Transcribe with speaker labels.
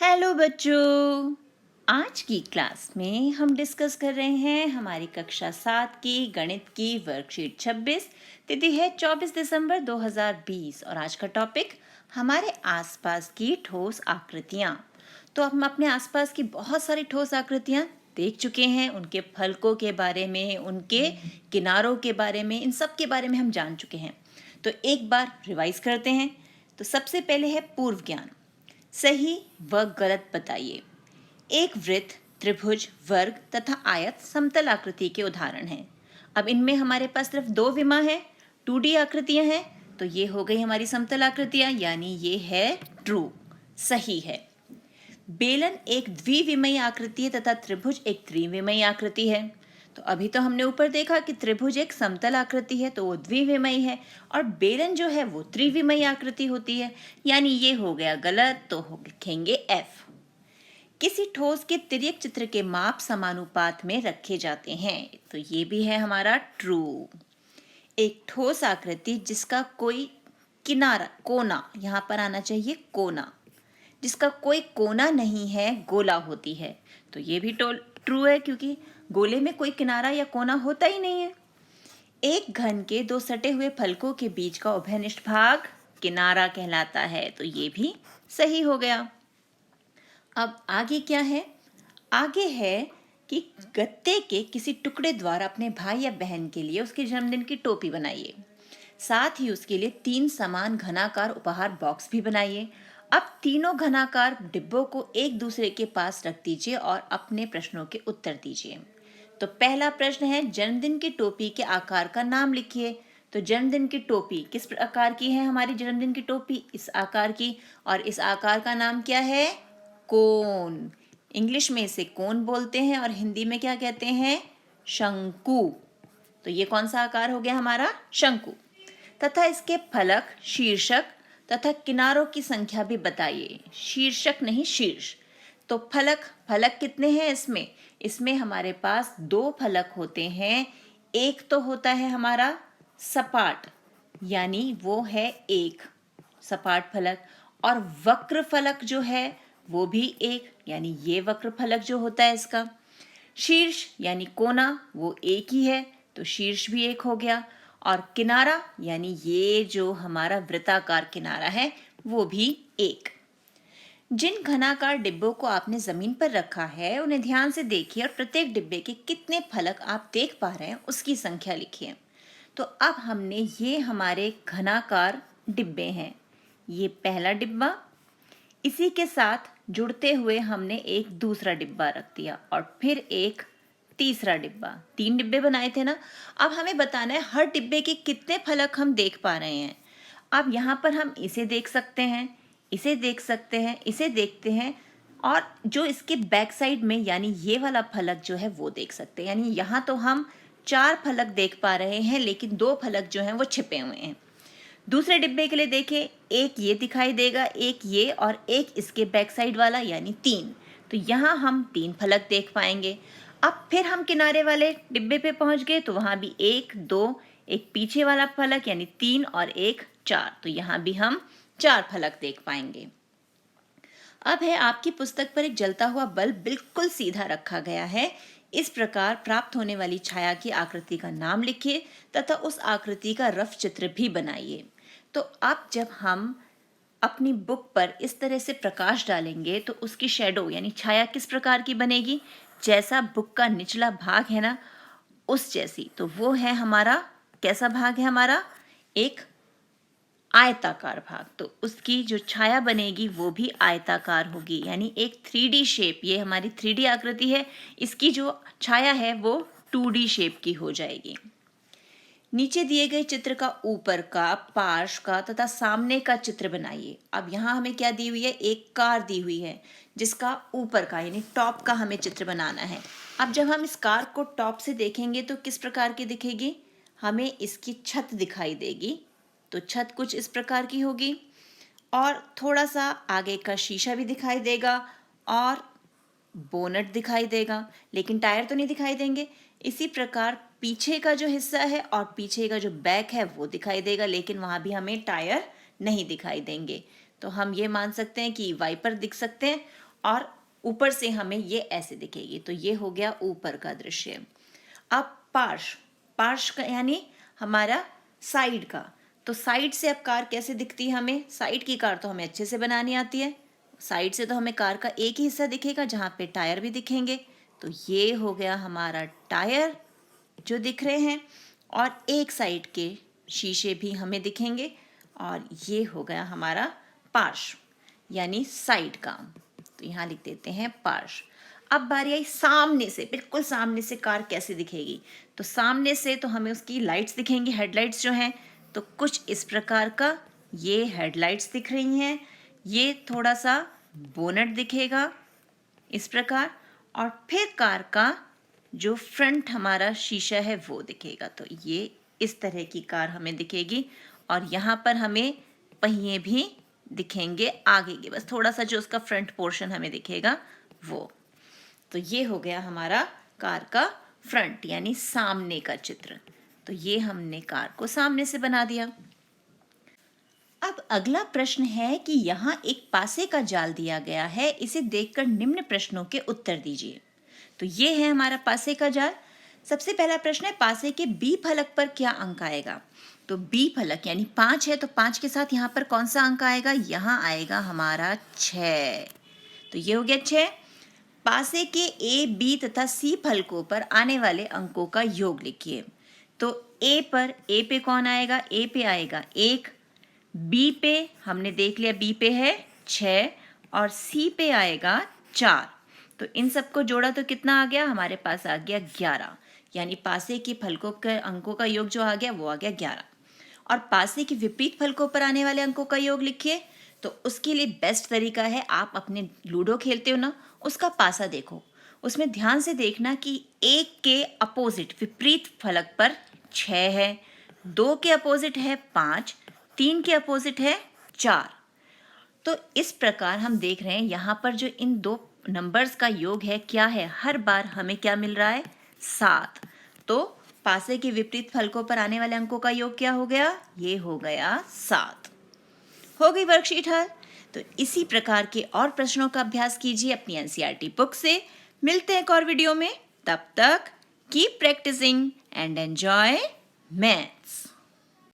Speaker 1: Hello बच्चों। आज की क्लास में हम डिस्कस कर रहे हैं हमारी कक्षा 7 की गणित की वर्कशीट 26। तिथि है 24 दिसंबर 2020 और आज का टॉपिक हमारे आसपास की ठोस आकृतियाँ। तो हम अपने आसपास की बहुत सारी ठोस आकृतियाँ देख चुके हैं, उनके फलकों के बारे में, उनके किनारों के बारे में, इन सब के बारे में हम जान चुके हैं। तो एक बार रिवाइज करते हैं। तो सबसे पहले है पूर्व ज्ञान। सही व गलत बताइए। एक वृत्त, त्रिभुज, वर्ग तथा आयत समतल आकृति के उदाहरण हैं। अब इनमें हमारे पास सिर्फ दो विमा है, 2D आकृतियां हैं, तो ये हो गई हमारी समतल आकृतियां, यानी ये है ट्रू, सही है। बेलन एक द्विविमीय आकृति है तथा त्रिभुज एक त्रिविमीय आकृति है। तो अभी तो हमने ऊपर देखा कि त्रिभुज एक समतल आकृति है तो वो द्विविमीय है, और बेलन जो है वो त्रिविमीय आकृति होती है, यानी ये हो गया गलत, तो लिखेंगे F। किसी ठोस के तिर्यक चित्र के माप समानुपात में रखे जाते हैं, तो ये भी है हमारा ट्रू। एक ठोस आकृति जिसका कोई किनारा, कोना, यहाँ पर आना चाहिए कोना, जिसका कोई कोना नहीं है, गोला होती है। तो ये भी ट्रू है, क्योंकि गोले में कोई किनारा या कोना होता ही नहीं है। एक घन के दो सटे हुए फलकों के बीच का उभयनिष्ठ भाग किनारा कहलाता है, तो ये भी सही हो गया। अब आगे क्या है? आगे है कि गत्ते के किसी टुकड़े द्वारा अपने भाई या बहन के लिए उसके जन्मदिन की टोपी बनाइए। साथ ही उसके लिए 3 समान घनाकार उपहार बॉक्स भी बनाइए। अब तीनों घनाकार डिब्बों को एक दूसरे के पास रख दीजिए और अपने प्रश्नों के उत्तर दीजिए। तो पहला प्रश्न है, जन्मदिन की टोपी के आकार का नाम लिखिए। तो जन्मदिन की टोपी किस प्रकार की है? हमारी जन्मदिन की टोपी इस आकार की, और इस आकार का नाम क्या है? कोन। इंग्लिश में इसे कोन बोलते हैं और हिंदी में क्या कहते हैं? शंकु। तो ये कौन सा आकार हो गया हमारा? शंकु। तथा इसके फलक, शीर्षक तथा किनारों की संख्या भी बताइए। शीर्षक नहीं, शीर्ष। तो फलक कितने हैं इसमें? इसमें हमारे पास 2 फलक होते हैं। एक तो होता है हमारा सपाट, यानी वो है एक सपाट फलक, और वक्र फलक जो है वो भी एक, यानी ये वक्र फलक जो होता है इसका। शीर्ष यानी कोना, वो एक ही है, तो शीर्ष भी एक हो गया। और किनारा यानी ये जो हमारा वृत्ताकार किनारा है वो भी एक। जिन घनाकार डिब्बों को आपने जमीन पर रखा है उन्हें ध्यान से देखिए और प्रत्येक डिब्बे के कितने फलक आप देख पा रहे हैं उसकी संख्या लिखिए। तो अब हमने ये हमारे घनाकार डिब्बे हैं, ये पहला डिब्बा, इसी के साथ जुड़ते हुए हमने एक दूसरा डिब्बा रख दिया और फिर एक तीसरा डिब्बा। 3 डिब्बे बनाए थे ना। अब हमें बताना है हर डिब्बे के कितने फलक हम देख पा रहे हैं। अब यहाँ पर हम इसे देख सकते हैं, इसे देख सकते हैं, इसे देखते हैं, और जो इसके बैक साइड में यानी ये वाला फलक जो है वो देख सकते हैं। यानी यहाँ तो हम 4 फलक देख पा रहे हैं, लेकिन 2 फलक जो हैं वो छिपे हुए हैं। दूसरे डिब्बे के लिए देखें, एक ये दिखाई देगा, एक ये, और एक इसके बैक साइड वाला, यानी 3। तो यहाँ हम 3 फलक देख पाएंगे। अब फिर हम किनारे वाले डिब्बे पे पहुंच गए, तो वहाँ भी 1, 2, एक पीछे वाला फलक यानी 3 और एक 4, तो यहाँ भी हम 4 फलक देख पाएंगे। अब है, आपकी पुस्तक पर एक जलता हुआ बल्ब बिल्कुल सीधा रखा गया है। इस प्रकार प्राप्त होने वाली छाया की आकृति का नाम लिखिए तथा उस आकृति का रफ चित्र भी बनाइए। तो अब जब हम अपनी बुक पर इस तरह से प्रकाश डालेंगे तो उसकी शैडो यानी छाया किस प्रकार की बनेगी? जैसा बुक का निचला भाग है ना, उस जैसी। तो वो है हमारा, कैसा भाग है हमारा? एक आयताकार भाग। तो उसकी जो छाया बनेगी वो भी आयताकार होगी, यानी एक 3D शेप। ये हमारी 3D आकृति है, इसकी जो छाया है वो 2D शेप की हो जाएगी। नीचे दिए गए चित्र का ऊपर का, पार्श्व का तथा सामने का चित्र बनाइए। अब यहाँ हमें क्या दी हुई है? एक कार दी हुई है जिसका ऊपर का यानी टॉप का हमें चित्र बनाना है। अब जब हम इस कार को टॉप से देखेंगे तो किस प्रकार की दिखेगी? हमें इसकी छत दिखाई देगी। तो छत कुछ इस प्रकार की होगी, और थोड़ा सा आगे का शीशा भी दिखाई देगा और बोनट दिखाई देगा, लेकिन टायर तो नहीं दिखाई देंगे। इसी प्रकार पीछे का जो हिस्सा है और पीछे का जो बैक है वो दिखाई देगा, लेकिन वहाँ भी हमें टायर नहीं दिखाई देंगे। तो हम ये मान सकते हैं कि वाइपर दिख सकते हैं और ऊपर से हमें ये ऐसे दिखेगी। तो ये हो गया ऊपर का दृश्य। अब पार्श्व, पार्श्व का यानी हमारा साइड का। तो साइड से अब कार कैसे दिखती है हमें? साइड की कार तो हमें अच्छे से बनानी आती है। साइड से तो हमें कार का एक ही हिस्सा दिखेगा जहाँ पे टायर भी दिखेंगे। तो ये हो गया हमारा टायर जो दिख रहे हैं, और एक साइड के शीशे भी हमें दिखेंगे, और ये हो गया हमारा पार्श्व यानी साइड का। तो यहाँ लिख देते हैं पार्श्व। अब बारी आई सामने से, बिल्कुल सामने से कार कैसे दिखेगी? तो सामने से तो हमें उसकी लाइट्स दिखेंगी, हेडलाइट्स जो हैं। तो कुछ इस प्रकार का ये हेडलाइट्स दिख रही हैं, ये थोड़ा सा बोनट दिखेगा इस प्रकार, और फिर कार का जो फ्रंट हमारा शीशा है वो दिखेगा। तो ये इस तरह की कार हमें दिखेगी, और यहाँ पर हमें पहिए भी दिखेंगे आगे के, बस थोड़ा सा जो उसका फ्रंट पोर्शन हमें दिखेगा वो। तो ये हो गया हमारा कार का फ्रंट यानी सामने का चित्र। तो ये हमने कार को सामने से बना दिया। अब अगला प्रश्न है कि यहाँ एक पासे का जाल दिया गया है, इसे देखकर निम्न प्रश्नों के उत्तर दीजिए। तो ये है हमारा पासे का जाल। सबसे पहला प्रश्न है, पासे के बी फलक पर क्या अंक आएगा? तो बी फलक यानी 5 है, तो 5 के साथ यहाँ पर कौन सा अंक आएगा? यहाँ आएगा हमारा 6। तो ये हो गया 6। पासे के ए, बी तथा सी फलकों पर आने वाले अंकों का योग लिखिए। तो ए पे कौन आएगा? ए पे आएगा 1, बी पे हमने देख लिया, बी पे है 6, और सी पे आएगा 4। तो इन सबको जोड़ा तो कितना आ गया? हमारे पास आ गया 11, यानी पासे के फलकों के अंकों का योग जो आ गया वो आ गया 11। और पासे के विपरीत फलकों पर आने वाले अंकों का योग लिखिए। तो उसके लिए बेस्ट तरीका है, आप अपने लूडो खेलते हो ना, उसका पासा देखो, उसमें ध्यान से देखना कि 1 के अपोजिट विपरीत फलक पर 6 है, 2 के अपोजिट है 5, 3 के अपोजिट है 4। तो इस प्रकार हम देख रहे हैं यहाँ पर जो इन दो नंबर्स का योग है क्या है? हर बार हमें क्या मिल रहा है? 7। तो पासे के विपरीत फलकों पर आने वाले अंकों का योग क्या हो गया? ये हो गया 7। हो गई वर्कशीट हल। तो इसी प्रकार के और प्रश्नों का अभ्यास कीजिए अपनी एनसीईआरटी बुक से। मिलते हैं एक और वीडियो में, तब तक keep practising and enjoy maths.